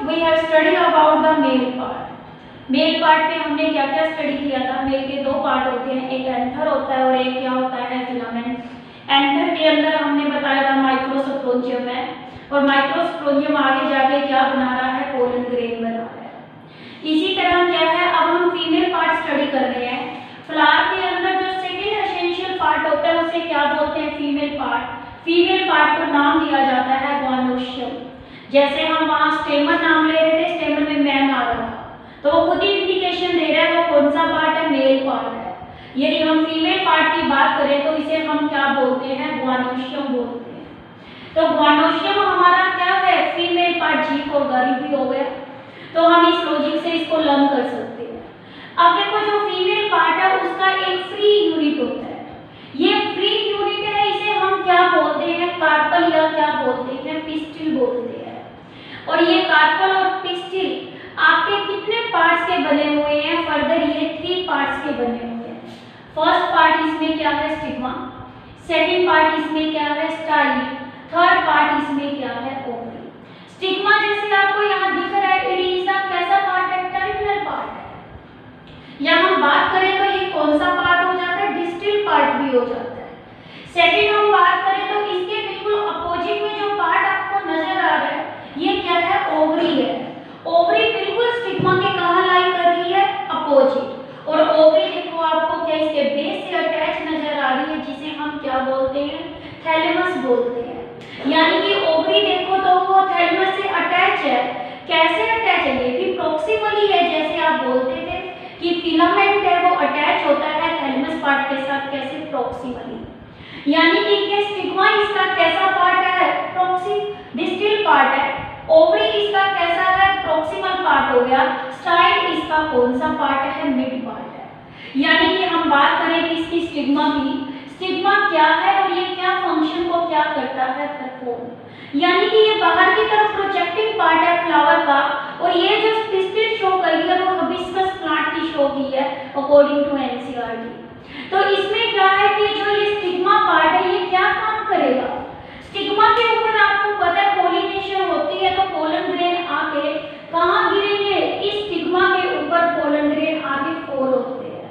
We have study about the male part. Male part में हमने क्या क्या स्टडी किया था? मेल के दो पार्ट होते हैं, एक एंथर होता है और एक क्या होता है? फिलामेंट। एंथर के अंदर हमने बताया था माइक्रोस्पोरेंजियम है, और माइक्रोस्पोरेंजियम आगे जाके क्या बना रहा है? पोलन ग्रेन बना रहा है। इसी तरह क्या है, अब हम फीमेल पार्ट स्टडी कर रहे हैं। फ्लावर के अंदर जो सेकेंड एसेंशियल पार्ट होता है उसे क्या बोलते हैं? Female part. फीमेल पार्ट को नाम दिया जाता है ग्वानोशियम। जैसे हम वहाँ स्टेमन नाम ले रहे थे, स्टेमन में मैन आ रहा था, तो वो खुद ही इंडिकेशन दे रहा है वो कौन सा पार्ट है? मेल पार्ट है। यदि हम फीमेल पार्ट की बात करें तो इसे हम क्या बोलते हैं? ग्वानोशियम बोलते हैं। तो ग्वानोशियम हमारा क्या है? Female part. जीभ और गर्ल भी हो गया, तो हम इस लॉजिक से इसको लर्न कर सकते हैं। अब देखो, जो फीमेल पार्ट है उसका एक फ्री यूनिट होता है। ये फ्री यूनिट है, इसे हम क्या बोलते हैं? कार्पल या क्या बोलते हैं? पिस्टिल बोलते हैं। और ये कार्पल और पिस्टिल आपके कितने पार्ट्स के बने हुए हैं? फर्दर ये 3 पार्ट्स के बने हुए हैं। फर्स्ट पार्ट इसमें क्या है? स्टिग्मा। सेकंड पार्ट इसमें क्या है? स्टाइल। थर्ड पार्ट इसमें क्या है? ओवरी। स्टिग्मा जैसे आपको यहाँ दिख रहा है, इट इज अ कैसा पार्ट है? टर्मिनल पार्ट है। या हम बात करें तो ये कौन सा पार्ट हो जाता है? डिस्टिल पार्ट भी हो जाता है। सेकंड हम बात करें तो इसके बिल्कुल अपोजिट में जो पार्ट आपको नजर आ रहा है ये क्या है? ओवरी है। ओवरी बिल्कुल स्टिग्मा के कहाँ लाई कर रही है? अपोजिट। और ओवरी देखो आपको क्या इसके बेस से अटैच नजर आ रही है, जिसे हम क्या बोलते हैं? थैलेमस बोलते हैं। यानी कि ओवरी देखो तो वो थैलेमस से अटैच है। कैसे अटैच है? ये भी प्रॉक्सिमली है, जैसे आप बोलते थे कि फिलामेंट है वो अटैच होता है थैलेमस पार्ट के साथ। कैसे? प्रॉक्सिमली। यानी कि ये स्टिग्मा इसका कैसा पार्ट है? डिस्टिल पार्ट है। ओवरी इसका कैसा है? प्रॉक्सिमल पार्ट हो गया। स्टाइल इसका कौन सा पार्ट है? मिड पार्ट है। यानी कि हम बात करें कि इसकी स्टिग्मा की, स्टिग्मा क्या है और ये क्या फंक्शन को क्या करता है? परफॉर्म। यानी कि ये बाहर की तरफ प्रोजेक्टिंग पार्ट है फ्लावर का, और ये जो पिस्टिल शो कर रही है वो हिबिस्कस प्लांट की शो की है अकॉर्डिंग टू एनसीईआरटी। तो इसमें क्या है कि जो ये स्टिग्मा पार्ट है ये क्या काम करेगा? स्टिग्मा के ऊपर आपको पता है पोलिनेशन होती है, तो पोलन ग्रेन आके कहाँ गिरेंगे? इस स्टिग्मा के ऊपर पोलन ग्रेन आगे फॉल होते हैं।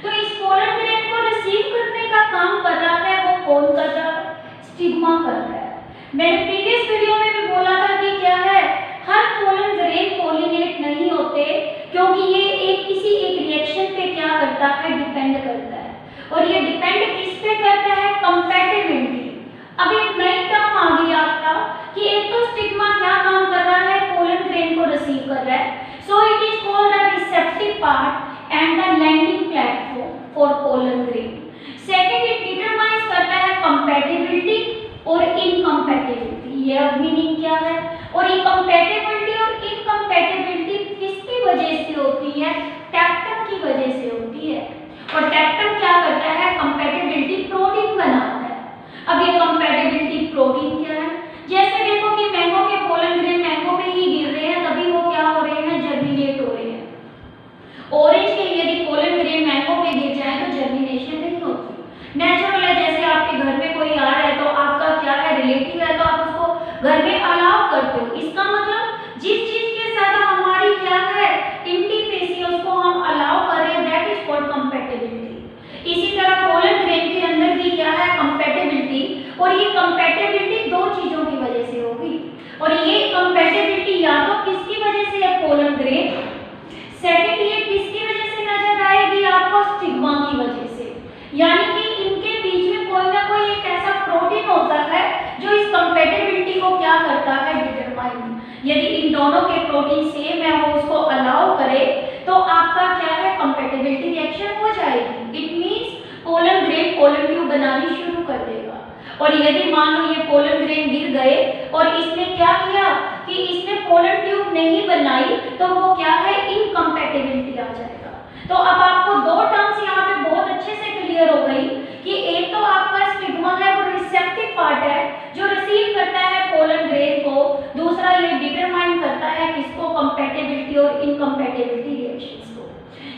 तो इस पोलन ग्रेन को रिसीव करने का काम कर रहा है वो कौन कर रहा है? स्टिग्मा कर रहा है। मैंने प्रीवियस वीडियो में भी बोला था कि क्या है, हर पोलन ग्रेन पोलिनेट नहीं होते, क्योंकि ये किसी एक रिएक्शन पे क्या करता है? डिपेंड करता है। और ये डिपेंड किस पे करता है? कंपैटिबिलिटी। अब एक नई टर्म आ गई आपका कि एक तो स्टिग्मा क्या काम कर रहा है? पोलन ग्रेन को रिसीव कर रहा है। So it is called the receptive part and the landing platform for pollen grain. Second, it determines करता है कंपैटिबिलिटी और इनकम्पैटिबिलिटी। ये अब मीनिंग क्या है? और ये कंपैटिबिलिटी और इनकम्पैटिबिलिटी किसकी वजह से होती है? टैप्टम की वजह से होती है। और टैप्टम क्या करता है? कंपैटिबिलिटी प्रोटीन बनाता है। अब ये कंपैटिबिलिटी प्रोटीन क्या है? जैसे देखो कि मैंगो के पोलन ग्रेन मैंगो पे ही गिर रहे हैं, तभी वो क्या हो रहे हैं? जर्मिनेट हो रहे हैं। ऑरेंज के यदि पोलन ग्रेन मैंगो पे गिर जाए तो जर्मिनेशन नहीं होती। नेचुरल है, जैसे आपके घर में कोई आ रहा है तो आपका क्या है? रिलेटिव है, तो आप उसको घर में अलाउ करते हो। इसका मतलब जिस चीज के साथ हमारी क्या है? इंटीमेसी, उसको हम अलाउ कर रहे हैं, दैट इज कॉल्ड कंपैटिबिलिटी। इसी तरह पोलन ग्रेन के अंदर भी क्या है? कंपैटिबिलिटी। और ये कंपैटिबिलिटी दो चीजों की वजह से होगी। और ये कंपैटिबिलिटी या तो किसकी वजह से है? Pollen grain. सेकंड, ये किसकी वजह से नजर आएगी आपको? स्टिग्मा की वजह से। यानी कि इनके बीच में कोई ना कोई एक ऐसा प्रोटीन होता है जो इस कंपैटिबिलिटी को क्या करता है? डिटरमाइन। यदि इन दोनों के प्रोटीन सेम है, वो उसको अलाउ करे, तो आपका क्या है? कंपैटिबिलिटी रिएक्शन हो जाएगी। It means pollen grain pollen tube बनानी शुरू कर देगा। और यदि मान लो ये पोलन ग्रेन गिर गए और इसने क्या किया कि इसने पोलन ट्यूब नहीं बनाई, तो वो क्या है? इनकम्पैटिबिलिटी आ जाएगा। तो अब आपको दो टर्म्स यहाँ पे बहुत अच्छे से क्लियर हो गई कि एक तो आपका स्टिग्मा है वो रिसेप्टिव पार्ट है जो रिसीव करता है पोलन ग्रेन को, दूसरा ये डिटरमाइन करता है किसको? कंपैटिबिलिटी और इनकम्पैटिबिलिटी रिएक्शंस को।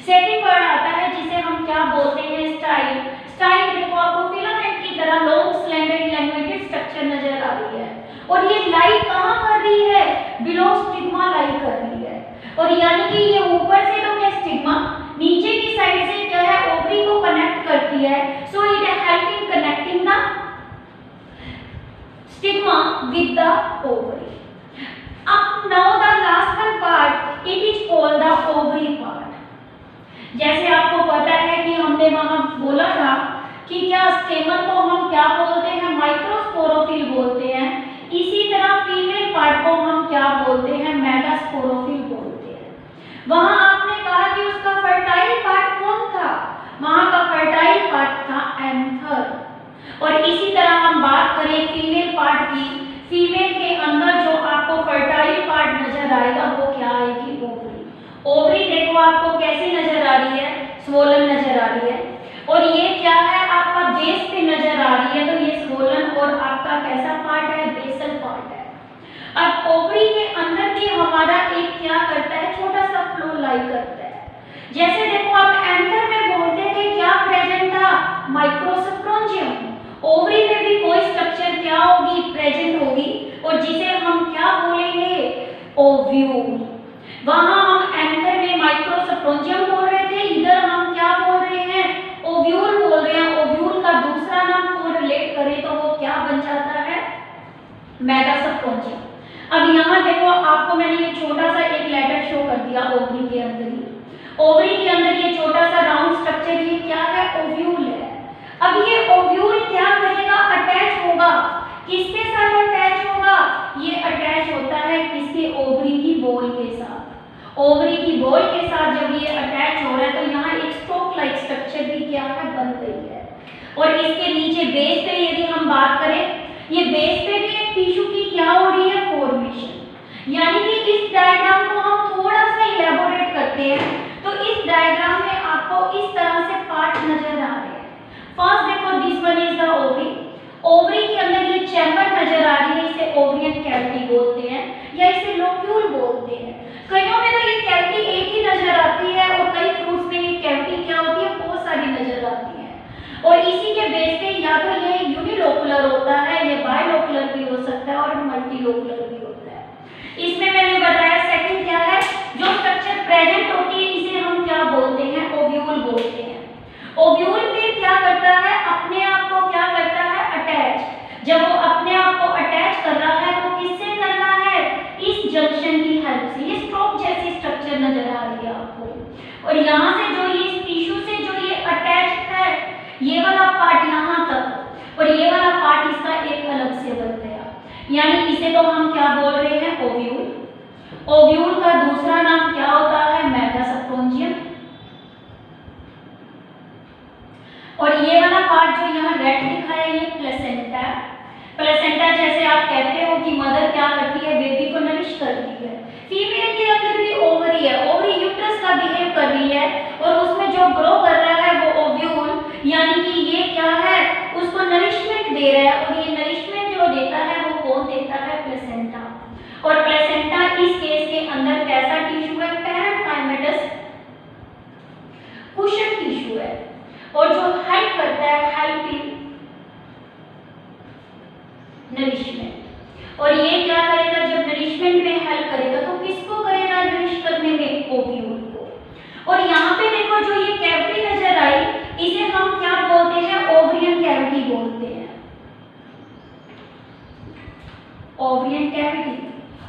सेकंड वर्ड आता है जिसे हम क्या बोलते हैं? स्टाइल। स्टाइल देखो आपको फिलामेंट की तरह लॉन्ग स्लेंडर इलैंगुएटेड स्ट्रक्चर नजर आ रही है, और ये लाई कहाँ कर रही है? बिलो स्टिग्मा लाई कर रही है। और यानी कि ये ऊपर से तो क्या स्टिग्मा, नीचे की साइड से क्या है ओवरी को कनेक्ट करती है। So it help in connecting the stigma with the ovary. अब now the last one part, it is called the ovary part. जैसे आपको पता है कि हमने वहां बोला था कि क्या स्टेमन को हम क्या बोलते हैं, माइक्रोस्पोरोफिल बोलते हैं। इसी तरह फीमेल पार्ट को हम क्या बोलते हैं, मेगास्पोरोफिल बोलते हैं। वहां आपने कहा कि उसका फर्टाइल पार्ट कौन था, वहां का फर्टाइल पार्ट था एंथर। और इसी तरह हम बात करें फीमेल पार्ट की, फीमेल के अंदर जो आपको फर्टाइल पार्ट नजर आएगा वो क्या आएगी, ओवरी। ओवरी देखो आपको कैसी नजर आ रही है, स्वोलन नजर आ रही है। और ये क्या है आपका बेस पे नजर आ रही है, तो ये स्वोलन और आपका कैसा पार्ट है, बेसल पार्ट है। अब ओवरी के अंदर भी हमारा एक क्या करता है, छोटा सा फ्लो लाई करता है। जैसे देखो आप एंथर में बोलते थे क्या प्रेजेंट था, माइक्रोस्पोरेंजियम। ओवरी में भी कोई स्ट्रक्चर क्या होगी, प्रेजेंट होगी, और जिसे हम क्या बोलेंगे, ओव्यूल। वहां हम एंथर में माइक्रोस्पोरेंजियम बोल रहे थे, इधर हम क्या बोल रहे हैं, ओव्यूल बोल रहे हैं। ओव्यूल का दूसरा नाम को रिलेट करें तो वो क्या बन जाता है, मेगास्पोरेंजियम। अब यहाँ देखो आपको मैंने ये छोटा सा एक लेटर शो कर दिया ओवरी के अंदर ही। ओवरी के अंदर ये छोटा सा राउंड स्ट्रक्चर ये क्या है, ओव्यूल है। अब ये ओव्यूल क्या करेगा, अटैच होगा, किसके साथ अटैच होगा, ये अटैच होता है किसके, ओवरी की बॉल के साथ। ओवरी की बॉल के साथ जब ये अटैच हो रहा है तो यहाँ एक स्टोक लाइक स्ट्रक्चर भी क्या है, बन गई है। और इसके नीचे बेस पे यदि हम बात करें, ये बेस पे भी एक टिश्यू की क्या हो रही है, फॉर्मेशन। यानी कि इस डायग्राम को हम थोड़ा सा इलेबोरेट करते हैं तो इस डायग्राम में आपको इस तरह से पार्ट नजर आ रहे हैं। फर्स्ट देखो this one is the ovary. Ovary के अंदर ये चैम्बर नजर आ रही है, इसे ओवरियन कैविटी बोलते हैं या इसे लोक्यूल बोलते हैं। कईयों में तो ये कैविटी एक ही नजर आती है और कई फ्रूट्स में ये कैविटी क्या होती है, बहुत सारी नजर आती है। और इसी के बेस पे या तो ये यूनिलोकुलर होता है, ये बाइलोकुलर भी हो सकता है और मल्टीलोकुलर भी होता है। इसमें मैंने बताया सेकंड क्या है, जो स्ट्रक्चर प्रेजेंट होती है इसे हम क्या बोलते हैं, ओव्यूल बोलते हैं। ओव्यूल फिर क्या करता है, अपने आप को क्या करता है, अटैच। जब वो अपने आप को अटैच कर रहा है तो किससे कर रहा है, इस जंक्शन की हेल्प से। ये स्ट्रोक जैसी स्ट्रक्चर नजर आ रही है आपको। और यहाँ से जो ये टिश्यू से जो ये अटैच है, ये वाला पार्ट यहाँ तक और ये वाला पार्ट इसका एक अलग से बन गया, यानी इसे तो हम क्या बोल रहे हैं, ओव्यूल। ओव्यूल का दूसरा नाम क्या होता है, मेगास्पोरेंजियम। और ये वाला पार्ट जो यहाँ रेड दिखा है ये प्लेसेंटा। प्लेसेंटा जैसे आप कहते हो कि मदर क्या करती है, बेबी को नरिश करती है। फीमेल के अंदर भी ओवरी है, ओवरी यूट्रस का बिहेव कर रही है और उसमें जो ग्रो कर रहा है वो ओव्यूल, यानी कि ये क्या है, उसको नरिशमेंट दे रहा है। और ये नरिशमेंट जो देता है वो कौन देता है, प्लेसेंटा। और प्लेसेंटा इस केस के अंदर कैसा टिश्यू है, पैरेन्काइमेटस कुशन टिश्यू है और जो हेल्प करता है, हेल्प इन नरिशमेंट। और ये क्या करेगा, जब नरिशमेंट में हेल्प करेगा तो किसको करेगा, नरिश करने में, ओव्यूल को। और यहाँ पे देखो जो ये कैविटी नजर आई इसे हम क्या बोलते हैं, ओवरियन कैविटी बोलते हैं। Ovarian cavity.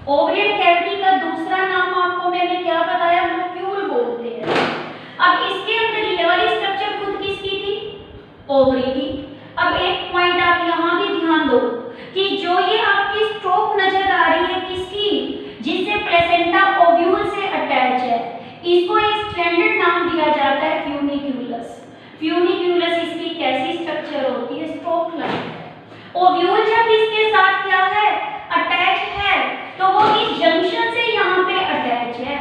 ओवरियन कैविटी का दूसरा नाम आपको मैंने क्या बताया, लोक्यूल बोलते हैं। अब इसके अंदर ये वाली स्ट्रक्चर खुद किसकी थी, ओवरी की। अब एक पॉइंट आप यहाँ भी ध्यान दो कि जो ये आपकी स्ट्रोक नजर आ रही है किसकी, जिससे प्लेसेंटा ओव्यूल से अटैच है, इसको एक स्टैंडर्ड नाम दिया जाता है फ्यूनिक्यूलस। फ्यूनिक्यूलस इसकी कैसी स्ट्रक्चर होती है, स्ट्रोक लाइक। ओव्यूल जब इसके साथ क्या है, अटैच है, तो वो इस जंक्शन से यहाँ पे अटैच है।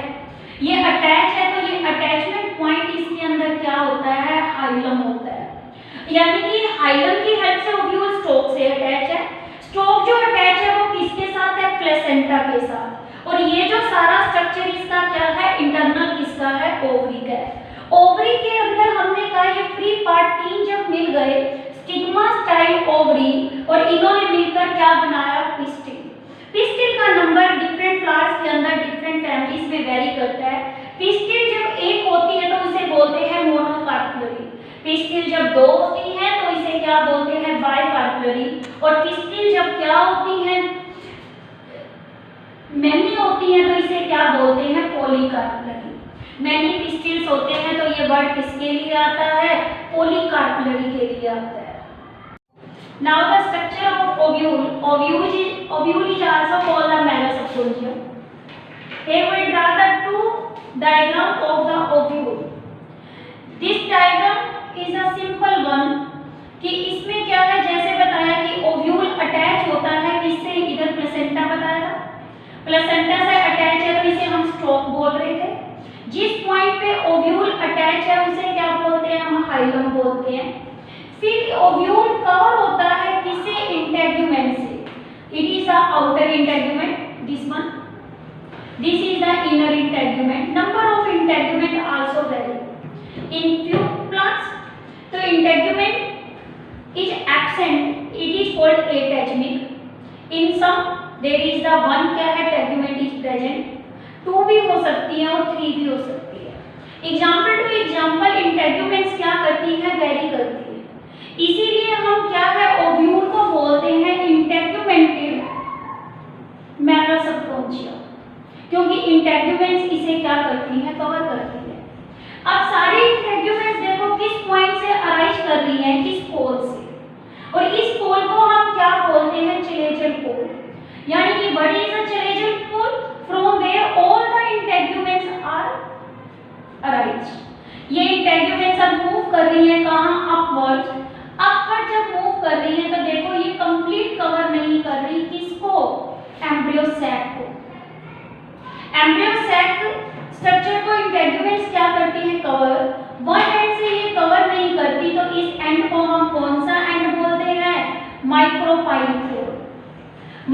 ये अटैच है तो ये अटैचमेंट पॉइंट इसके अंदर क्या होता है, हाइलम होता है। यानी कि हाइलम की हेल्प से ओव्यूल स्टोक से अटैच है। स्टोक जो अटैच है वो किसके साथ है, प्लेसेंटा के साथ। और ये जो सारा स्ट्रक्चर इसका क्या है, इंटरनल किसका है, ओवरी का है। ओवरी के अंदर हमने कहा ये फ्री पार्ट 3 जब मिल गए, स्टिग्मा स्टाइल ओवरी, और इन्होंने मिलकर क्या बनाया, पिस्टिल। पिस्टिल का नंबर डिफरेंट फ्लावर्स अलग डिफरेंट फैमिलीज में वेरी करता है। पिस्टिल जब एक होती है तो उसे बोलते हैं मोनोकार्पलरी, पिस्टिल जब दो होती हैं तो इसे क्या बोलते हैं बाइकार्पलरी, और पिस्टिल जब क्या होती हैं मैनी होती हैं तो इसे क्या बोलते हैं पॉलीकार्पलरी। मैनी पिस्टिल्स होते हैं तो ये वर्ड किसके लिए आता है, पॉलीकार्पलरी के लिए आता है। Now the structure of ovule. Ovule is also called the megasporium. Here we draw the two diagram of the ovule. This diagram is a simple one कि इसमें क्या है, जैसे बताया कि ओव्यूल अटैच होता है किससे, इधर प्लेसेंटा बताया था, प्लेसेंटा से अटैच है तो इसे हम स्टॉक बोल रहे थे। जिस पॉइंट पे ओव्यूल अटैच है उसे क्या बोलते हैं, हम हाइलम बोलते हैं। फिर ओव्यूल कवर होता है किससे, इंटेगुमेंट से, it is the outer integument, this one, this is the inner integument. Number of integument also very in few plants, तो integument is absent, it is called ategmic. In some there is the one क्या है, टेगुमेंट is present, to भी हो सकती है और three भी हो सकती है। एग्जाम्पल टू एग्जाम्पल इंटेगुमेंट्स क्या करती है, वेरी करती है, इसीलिए हम क्या है ओव्यूल को बोलते हैं इंटेगुमेंटेड मेगास्पोरेंजिया, क्योंकि इंटेगुमेंट्स इसे क्या करती है, कवर करती है। अब सारी इंटेगुमेंट्स देखो किस पॉइंट से अराइज कर रही है, किस पोल से, और इस पोल को हम क्या बोलते हैं, चलेजल पोल, यानी कि what is a chalazal pole, from where all the integuments are arise. ये इंटेगुमेंट्स अब मूव कर रही है कहाँ, अपवर्ड्स, अपवर्ड जब मूव कर रही है तो देखो ये कंप्लीट कवर नहीं कर रही किसको, एम्ब्रियो सैक को। एम्ब्रियो सैक स्ट्रक्चर को इंटेगुमेंट्स क्या करती है, कवर, वन एंड से ये कवर नहीं करती तो इस एंड को हम कौन सा एंड बोलते हैं, माइक्रोपाइल पोल।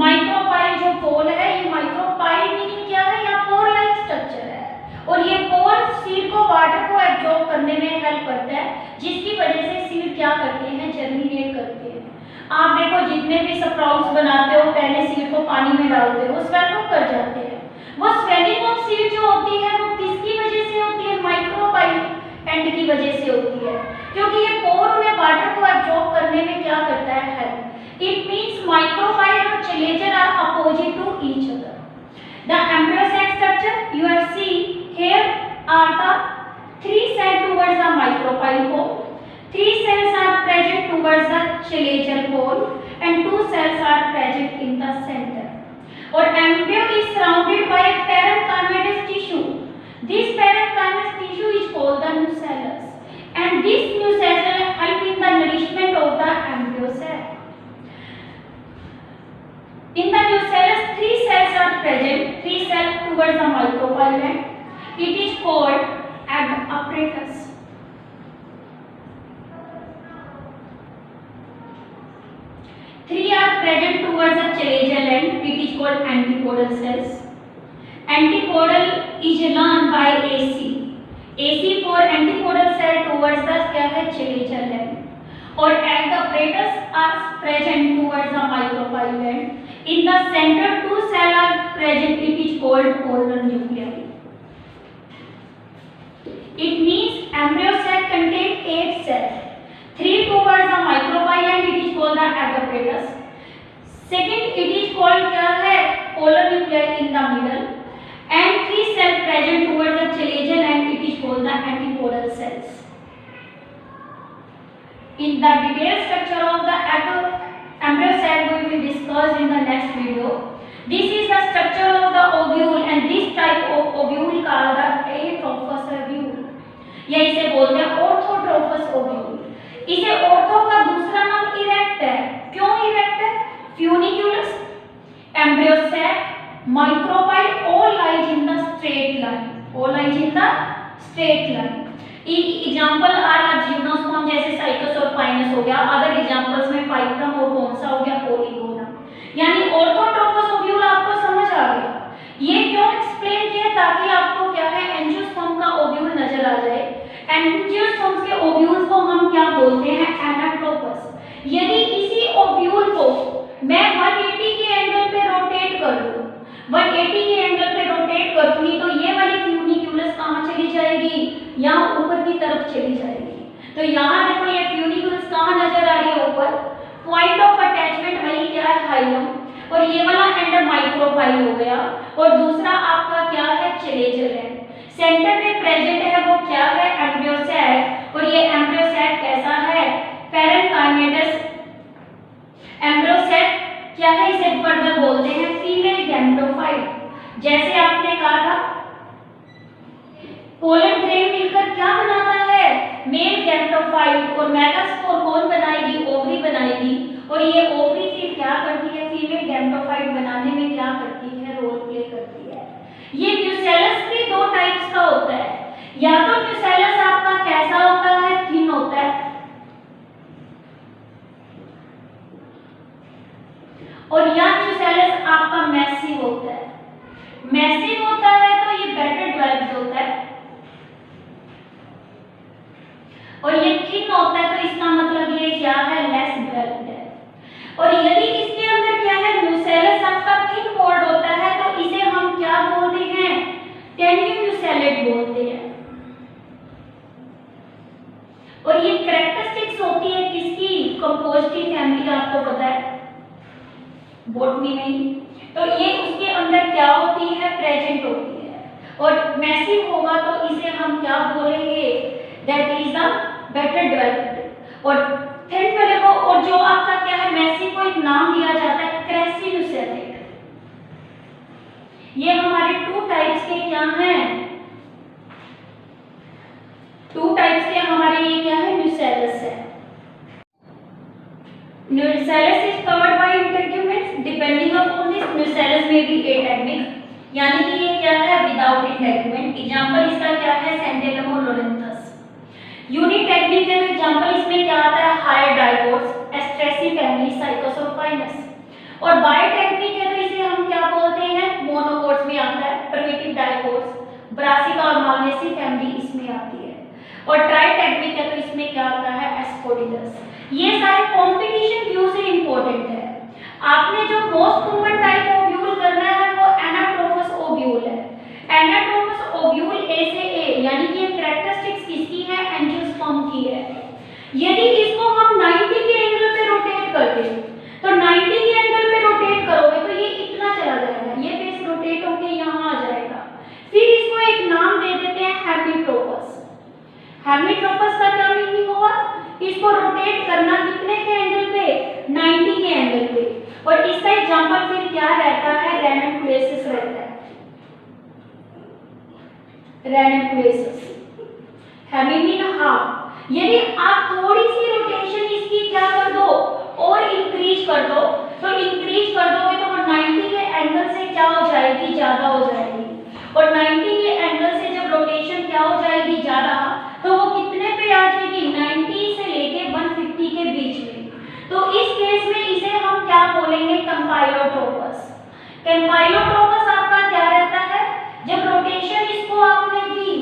माइक्रोपाइल जो पोल है, ये माइक्रोपाइल मीनिंग क्या है, या पोर लाइक स्ट्रक्चर है, और ये पोर सीड को वाटर को एब्जॉर्ब करने में हेल्प करता है, जिसकी वजह से सीड क्या करते हैं, जर्मिनेट करते हैं। आप देखो जितने भी स्प्राउट्स बनाते हो पहले सीड को पानी में डालते हो, स्वेल अप कर जाते हैं, वो स्वेलिंग ऑफ सीड जो होती है वो किसकी वजह से होती है, माइक्रोपाइल एंड की वजह से होती है, क्योंकि ये पोर उन्हें वाटर को एब्जॉर्ब करने में क्या करता है, हेल्प। इट मींस माइक्रोपाइल और chalazal are opposite to each other. The embryo sac structure you have seen here are the three cells towards the micropyle pole, three cells are present towards the chalazial pole, and two cells are present in the center. Or embryo is surrounded by a parenchymatous tissue. This parenchymatous tissue is called the nucellus, and this nucellus help in the nourishment of the embryo cell. In the nucellus, three cells are present, three cells towards the micropyle end. It is called egg apparatus. Three are present towards the chalazial end. It is called antipodal cells. Antipodal is learned by AC. AC for antipodal cell towards the क्या है, chalazial end. और egg apparatus are present towards the micropyle end. In the center, two cells are present. It is called polar nuclei. It means embryo sac contains 8 cells. 3 towards the micropyle and it is called the egg apparatus. Second, it is called क्या है, polar nuclei in the middle, and 3 cells present towards the chalazial and it is called the antipodal cells. In the detailed structure of the embryo sac we will discuss in the next video. This is the structure of the ovule and this type of ovule called the atrophous ovule. या इसे बोलते हैं ऑर्थोट्रोफस ovule. इसे ortho का दूसरा नाम erect है। क्यों इरेक्ट है? Funiculus, embryo sac, micropyle all lies in the straight line. All lies in the straight line. Example are gymnosperm जैसे साइकस और पाइनस हो गया। अदर एग्जांपल्स में पाइक्रम और कौन सा हो गया, पोलीगोनम। यानी ऑर्थोट्रोफस ओव्यूल आपको समझ आ गया। ये क्यों एक्सप्लेन किया, ताकि आपको क्या है, एंजियोस्पर्म का ओव्यूल नजर आ जाए। एंजियोस्पर्म के ओव्यूल्स को हम क्या बोलते हैं, एनाट्रोफस पॉइंट ऑफ अटैचमेंट वही क्या है, हाइलम, और ये वाला एंड माइक्रोफाइल हो गया, और दूसरा आपका क्या है, चलेजर है। सेंटर में प्रेजेंट है वो क्या है, एम्ब्रियोसैक, और ये एम्ब्रियोसैक कैसा है, पैरेन्काइमेटस एम्ब्रियोसैक क्या है, इसे फर्दर बोलते हैं फीमेल गैमेटोफाइट। जैसे आपने कहा था पोलन ग्रेन मिलकर क्या बनाता है, मेल गैमेटोफाइट, और मेगास्पोर कौन बनाएगी, ओवरी बनाएगी, और ये ओवरी फिर क्या करती है, फीमेल गैमेटोफाइट बनाने में क्या करती है, रोल प्ले करती है। ये न्यूसेलस भी दो टाइप्स का होता है, या तो न्यूसेलस आपका कैसा होता है, थिन होता है, और या न्यूसेलस आपका मैसिव होता है। मैसिव होता है तो ये बेटर डेवलप्ड होता है, और ये थिन होता है तो इसका मतलब ये क्या है, लेस डेवलप्ड है। और यदि इसके अंदर क्या है, न्यूसेलस आपका थिन मोल्ड होता है तो इसे हम क्या बोलते हैं, टेन्यूसेलेट बोलते हैं। और ये कैरेक्टरिस्टिक्स होती है किसकी, कंपोजिटी फैमिली, आपको पता है बॉटनी में ही, तो ये उसके अंदर क्या होती है, प्रेजेंट होती है। और मैसिव होगा तो इसे हम क्या बोलेंगे, that is the better developed. और थिन वाले को, और जो आपका क्या है, मैसिव को एक नाम दिया जाता है क्रेसिन्यूसेलेट। ये हमारे टू टाइप्स के क्या हैं, टू टाइप्स के हमारे ये क्या है, न्यूसेलस है। Nucellus is covered by integuments, depending upon this nucellus में भी एटेमिक, यानी कि ये क्या है, विदाउट इंटेग्यूमेंट। एग्जांपल इसका क्या है, सेंटेलम और लोरेंथस। यूनिटेक्निक का एग्जांपल इसमें क्या आता है, हायर डाइकोट्स, एस्ट्रेसी फैमिली, साइकोसोर्फाइनस। और बायोटेक्निक है तो इसे हम क्या बोलते हैं, मोनोकोट्स में आता है, प्रिमिटिव डाइकोट्स, ब्रासिका और माग्नेसी फैमिली इसमें आती है। और ट्राइटेक्निक है तो इसमें क्या आता है, एस्पोडिलस। ये सारे कंपटीशन व्यू से इंपॉर्टेंट है। आपने जो मोस्ट कॉमन टाइप ओव्यूल करना है वो एनाट्रोफस ओव्यूल है। एनाट्रोफस ओव्यूल ए से ए, यानी कि कैरेक्टरिस्टिक्स किसकी है, एंजियोस्पर्म की है। यदि इसको हम 90 के एंगल पे रोटेट कर दें तो 90 के एंगल पे रोटेट करोगे तो ये इतना चला जाएगा, ये फेस रोटेट होके यहाँ आ जाएगा। फिर इसको एक नाम दे देते हैं हेमिट्रोपस। हेमिट्रोपस का क्या मीनिंग होगा, इसको रोटेट करना कितने के एंगल पे, 90 के एंगल पे। और इसका एग्जांपल फिर क्या रहता है, रैनकुलेसिस रहता है, रैनकुलेसिस। Hemy mean half. यदि आप थोड़ी सी रोटेशन इसकी क्या कर दो, और इंक्रीज कर दो, तो इंक्रीज कर दोगे तो 90 के एंगल से क्या हो जाएगी, ज्यादा हो जाएगी। और 90 के एंगल से जब रोटेशन क्या हो जाएगी, ज्यादा, तो वो कितने पे आ जाएगी, 90 से लेके 150 के बीच में। तो इस केस में इसे हम क्या बोलेंगे, कंपाइलोट्रोपस। कंपाइलोट्रोपस आपका क्या रहता है, जब रोटेशन इसको आपने दी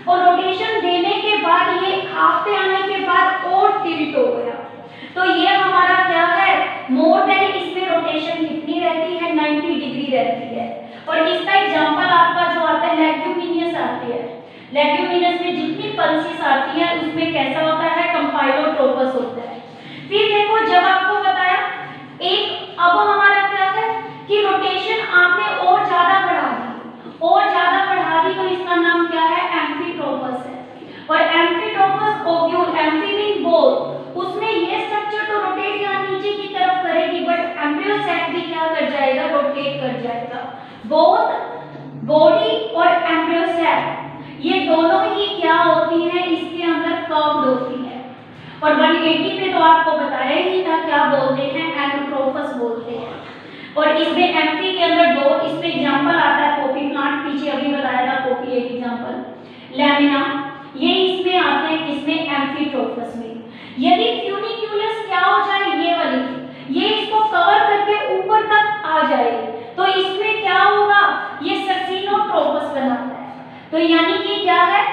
और रोटेशन देने के बाद ये हाफ पे आने के बाद और टिल्ट हो गया, तो ये हमारा क्या है, मोर देन, इसमें रोटेशन कितनी रहती है, 90 डिग्री रहती है। और इसका एग्जांपल आपका जो आता है, लेग्यूमिनियस आती है। लेग्यूमिनस में जितनी पल्सेस आती है उसमें कैसा होता है, कंपाइलोट्रोपस होता है। फिर देखो, जब आपको बताया एक, अब हमारा क्या है कि रोटेशन आपने और ज्यादा बढ़ा दी, और ज्यादा बढ़ा दी, तो इसका नाम क्या है, एम्फीट्रोपस है। और एम्फीट्रोपस ओव्यूल, एम्फी मीन बोल, उसमें ये स्ट्रक्चर तो रोटेट यहाँ नीचे की तरफ करेगी, बट एम्ब्रियोसैक भी क्या कर जाएगा, रोटेट कर जाएगा। बोथ बॉडी और एम्ब्रियोसैक ये दोनों ही क्या होती हैं, इसके अंदर कर्व्ड होती है। और 180 पे तो आपको बताया ही था, क्या बोलते हैं, एनाट्रोफस बोलते हैं। और इसमें एम्फी के अंदर दो, इसमें एग्जांपल आता है पॉपी प्लांट, पीछे अभी बताया था पॉपी एक एग्जांपल, लैमिना, ये इसमें आते हैं, किसमें, एम्फीट्रोफस में। यदि फ्यूनिक्यूलस क्या हो जाए, ये वाली, ये इसको कवर करके ऊपर तक आ जाए, तो इसमें क्या होगा, ये सर्सिनोट्रोपस बनाता है। तो यानी कि क्या है,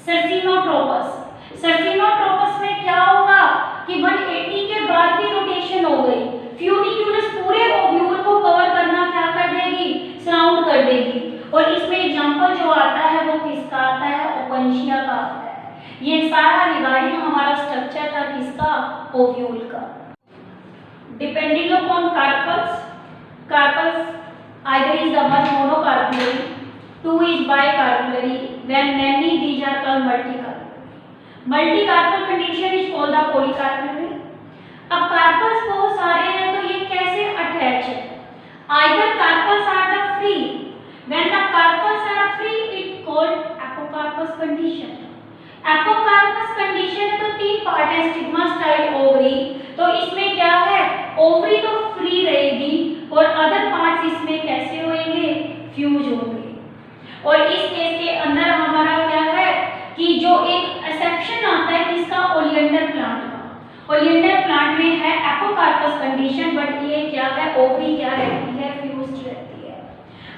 सर्सिनोट्रोपस। सर्सिनोट्रोपस में क्या होगा कि 180 के बाद भी रोटेशन हो गई, फ्यूनिक्यूलस पूरे ओव्यूल को कवर करना क्या कर देगी, सराउंड कर देगी। और इसमें एग्जांपल जो आता है वो किसका आता है, ओपनशिया का आता है। ये सारा रिगार्डिंग हमारा स्ट्रक्चर था किसका, ओव्यूल का। Depending upon carpels, carpels either is the one monocarpellary, two is bicarpellary, when many these are called multicarpellary. Multicarpal condition is called the polycarpellary. अब कार्पल्स बहुत सारे हैं तो ये कैसे अटैच है, either carpels are the free, when the carpels are free it called apocarpus condition. Apocarpous condition तो तीन पार्ट है, स्टिग्मा, स्टाइल, ओवरी। तो इसमें क्या है, ओवरी तो फ्री रहेगी और अदर पार्ट्स इसमें कैसे होंगे, फ्यूज होंगे। और इस केस के अंदर हमारा क्या है कि जो एक एक्सेप्शन आता है किसका, ओलियंडर प्लांट का। ओलियंडर प्लांट में है एपोकार्पस कंडीशन, बट ये क्या है, ओवरी क्या रहती है, फ्यूज्ड रहती है।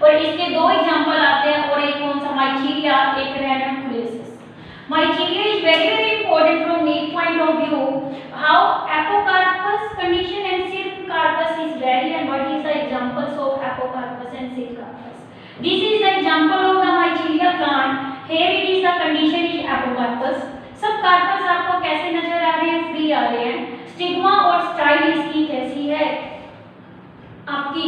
और इसके दो एग्जांपल आते हैं, और एक कौन सा, माइचीलिया, एक रैनोकुलेसिस। Mycelia is very important from NEET point of view. How apocarpus condition and syncarpus is vary, and what is the examples of apocarpus and syncarpus. This is the example of the Mycelia plant. Here it is the condition is apocarpus. सब corpus आपको कैसे नजर आ रहे हैं, free आ रहे हैं। Stigma और style इसकी कैसी है, आपकी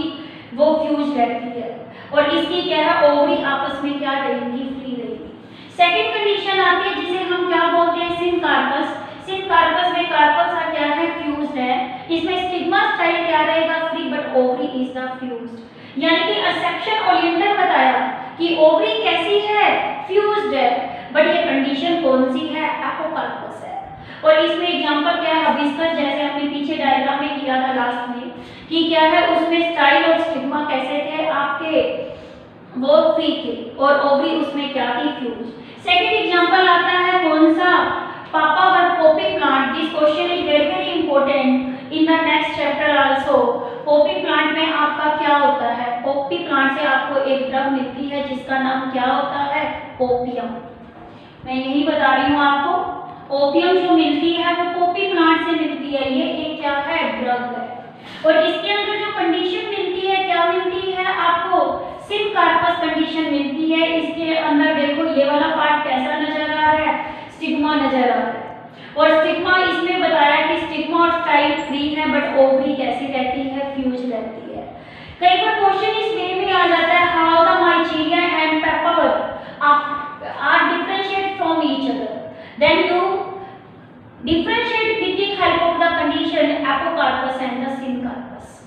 वो फ्यूज रहती है। और इसकी क्या है, ओवरी आपस में क्या रहेंगी, फ्री रहेगी। सेकेंड कंडीशन आती है जिसे हम क्या बोलते हैं, सिनकार्पस। सिनकार्पस में कार्पस क्या है, फ्यूज्ड है। इसमें स्टिग्मा, स्टाइल क्या रहेगा, free, but ovary is the fused. यानी कि एक्सेप्शन ओलियंडर बताया कि ओवरी कैसी है, फ्यूज्ड है, बट ये कंडीशन कौन सी है, एपोकार्पस है। और इसमें एग्जांपल क्या है, हबिस्कस, जैसे हमने पीछे डायग्राम में किया था लास्ट में कि क्या है, उसमें स्टाइल और स्टिग्मा कैसे थे आपके, वो फ्री थे, और ओवरी उसमें क्या थी, फ्यूज। सेकेंड एग्जांपल आता है कौन सा, papaver Poppy plant. This question is very very important in the next chapter also. Poppy plant में आपका क्या होता है, पॉपी प्लांट से आपको एक ड्रग मिलती है जिसका नाम क्या होता है, ओपियम। मैं यही बता रही हूँ आपको, ओपियम जो मिलती है वो पॉपी प्लांट से मिलती है। ये एक क्या है, ड्रग है। और इसके अंदर जो कंडीशन मिलती है, क्या मिलती है आपको, सिनकार्पस कंडीशन मिलती है। इसके अंदर देखो ये वाला पार्ट कैसा नजर आ रहा है, स्टिग्मा नजर आ रहा है। और स्टिग्मा इसमें बताया कि स्टिग्मा और स्टाइल फ्री है, बट ओवरी कैसी रहती है, फ्यूज रहती है। कई बार क्वेश्चन इस वे में आ जाता है, how the mycelia and paper are differentiate from each other, then you differentiate with the help of the condition apocarpus and the syncarpus.